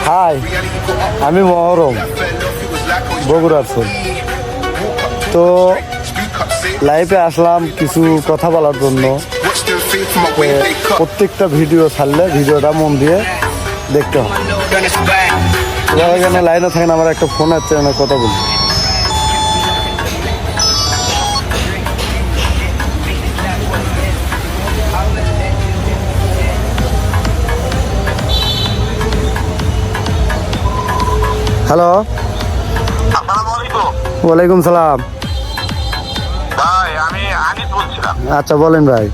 High, আমি মহরম বগুড়ার ফুল। তো লাইভে আসলাম কিছু কথা বলার জন্য। প্রত্যেকটা ভিডিও ছাড়লে ভিডিওটা মন দিয়ে দেখতে হবে। এখানে লাইনে থাকেন, আমার একটা ফোন আছে, আমি কথা বলি। হ্যালো, ওয়ালাইকুম সালাম। আমি আনিস বলছিলাম। আচ্ছা বলেন ভাই।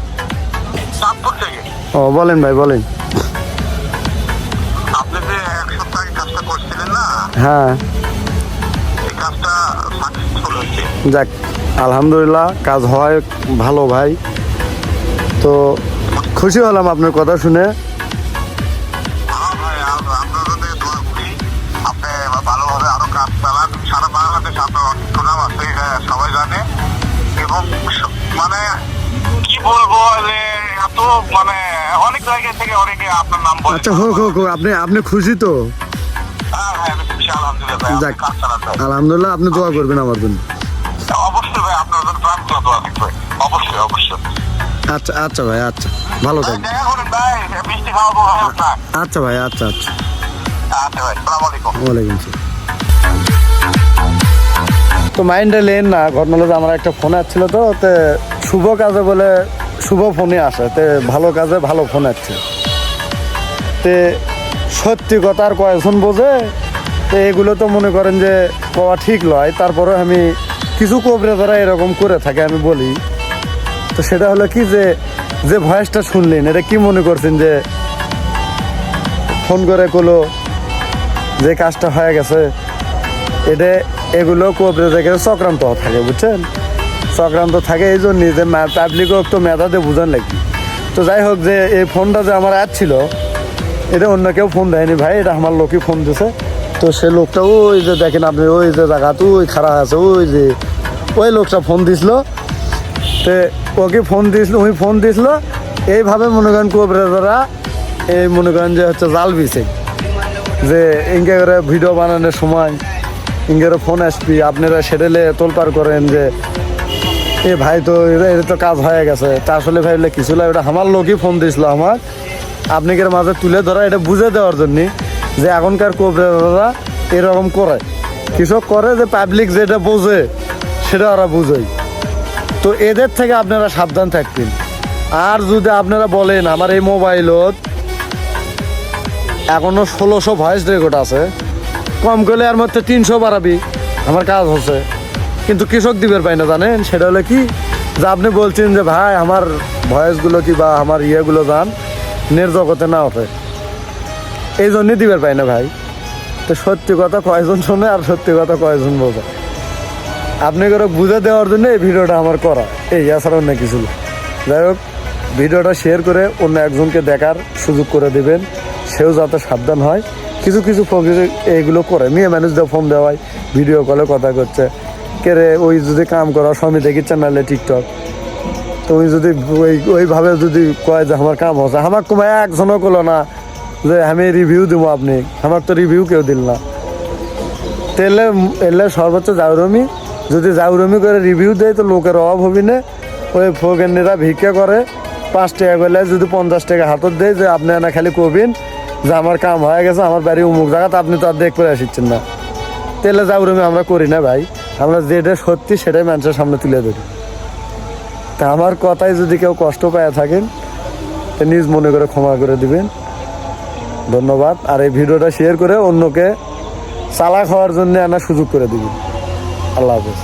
চাঁদপুর থেকে। ও বলেন ভাই, বলেন। আপনি যে এক সপ্তাহ আগে কাজটা করছিলেন না, হ্যাঁ, এই কাজটা সাকসেসফুল হচ্ছে। যাক আলহামদুলিল্লাহ, কাজ হয় ভালো ভাই। তো খুশি হলাম আপনার কথা শুনে। হ্যাঁ ভাই, আমরা যদি দোয়া করি আপনি ভালোভাবে আরো কাজ চালান। সারা বাংলাদেশ আপনার অনেক সুনাম আছে, এটা সবাই জানে। এবং মানে কি বলবো যে এত মানে অনেক জায়গা থেকে অনেকে আপনার নাম বলে। আচ্ছা হোক হোক হোক, আপনি খুশি তো? হ্যাঁ ভাই, আমি খুশি আলহামদুলিল্লাহ ভাই। আপনি যাক কাজ চালান ভাই। আলহামদুলিল্লাহ, আপনি দোয়া করবেন আমার জন্য। অবশ্যই ভাই, আপনার জন্য প্রার্থনা দোয়া থাকবে। অবশ্যই অবশ্যই। আচ্ছা আচ্ছা ভাই, আচ্ছা ভালো থাকবেন। দেখা করেন ভাই, মিষ্টি খাওয়াবো ভাই আপনার। আচ্ছা ভাই, আচ্ছা আচ্ছা। আচ্ছা ভাই, আসসালামু আলাইকুম। ওয়ালাইকুম সালাম। তো মাইন্ডে লেন না, ঘটনা হলো যে আমার একটা ফোন আসছিল, তো শুভ কাজে বলে শুভ ফোনই আসে, ভালো কাজে ভালো ফোন আসছে। সত্যি কথা আর কয়েকজন বোঝে। এগুলো তো মনে করেন যে পাওয়া ঠিক নয়, তারপরে আমি কিছু কবরে ধরা এরকম করে থাকে, আমি বলি। তো সেটা হলো কি, যে ভয়েসটা শুনলেন, এটা কি মনে করছেন যে ফোন করে কলো যে কাজটা হয়ে গেছে? এগুলো কবরে থেকে চক্রান্ত থাকে, বুঝছেন? চক্রান্ত থাকে এই জন্যই যে পাবলিকও একটু মেধাতে বুঝান লাগবে। তো যাই হোক, যে এই ফোনটা যে আমার আসছিল, এটা অন্য কেউ ফোন দেয়নি ভাই, এটা আমার লোকই ফোন দিছে। তো সে লোকটা ওই যে দেখেন আপনি, ওই যে জায়গা তো ওই খারাপ আছে, ওই লোকটা ফোন দিছিল। তো ওকে ফোন দিয়েছিল, ওই ফোন দিয়েছিল। এইভাবে মনে করেন কবরে ধরা এই মনে করেন যে হচ্ছে জাল বিছে, যে ইনকে করে ভিডিও বানানোর সময় ইনকের ফোন আসবি, আপনারা সেটেলে তোলপার করেন যে এ ভাই তো এটা তো কাজ হয়ে গেছে। তা আসলে ভাই কিছু লাগে, ওটা আমার লোকই ফোন দিয়েছিল আমার, আপনাদের মাঝে তুলে ধরা, এটা বুঝে দেওয়ার জন্যে যে এখনকার কবরেরা এরকম করে, কৃষক করে যে পাবলিক যেটা বোঝে সেটা ওরা বুঝেই। তো এদের থেকে আপনারা সাবধান থাকবেন। আর যদি আপনারা বলেন আমার এই মোবাইলত এখনো 1600 ভয়েস রেকর্ড আছে, কম করলে এর মধ্যে 300 বাড়াবি, আমার কাজ হচ্ছে। কিন্তু কৃষক দিবের পাই না, জানেন? সেটা হলো কি, যে আপনি বলছেন যে ভাই আমার ভয়েসগুলো কি বা আমার ইয়েগুলো যান নের জগতে না ওঠে, এই জন্যই দিবের পাই না ভাই। তো সত্যি কথা কয়জন শোনে আর সত্যি কথা কয়জন বোঝে, আপনি করে বুঝে দেওয়ার জন্য এই ভিডিওটা আমার করা, এই এছাড়া অন্য কিছু। যাই হোক, ভিডিওটা শেয়ার করে অন্য একজনকে দেখার সুযোগ করে দেবেন, সেও যাতে সাবধান হয়। কিছু কিছু এইগুলো করে মেয়ে মানুষদের ফোন দেওয়ায় ভিডিও কলে কথা করছে, কে রে ওই যদি কাম করা স্বামী দেখি চ্যানেলে টিকটক, তো ওই যদি ওইভাবে যদি কয় যে আমার কাম হচ্ছে, আমার কোনো একজনও করলো না যে আমি রিভিউ দেবো, আপনি আমার তো রিভিউ কেউ দিল না। তেলে এলে সর্বোচ্চ জাউরমি, যদি জাউরমি করে রিভিউ দেয় তো লোকের অভাব হবি না। ওই ফোকেনরা ভিক্ষা করে 5 টাকা করলে যদি 50 টাকা হাতত দেয় যে আপনি না খালি কবিন যে আমার কাম হয়ে গেছে, আমার বাড়ি অমুক জায়গাতে, আপনি তো আর দেখ করে আসছেন না। তেলে জাউরমি আমরা করি না ভাই, আমরা যেটা সত্যি সেটাই মানুষের সামনে তুলে ধরি। তা আমার কথায় যদি কেউ কষ্ট পায় থাকেন নিজ মনে করে ক্ষমা করে দিবেন, ধন্যবাদ। আর এই ভিডিওটা শেয়ার করে অন্যকে চালাক হওয়ার জন্য আনার সুযোগ করে দিবেন। আল্লাহ হাফেজ।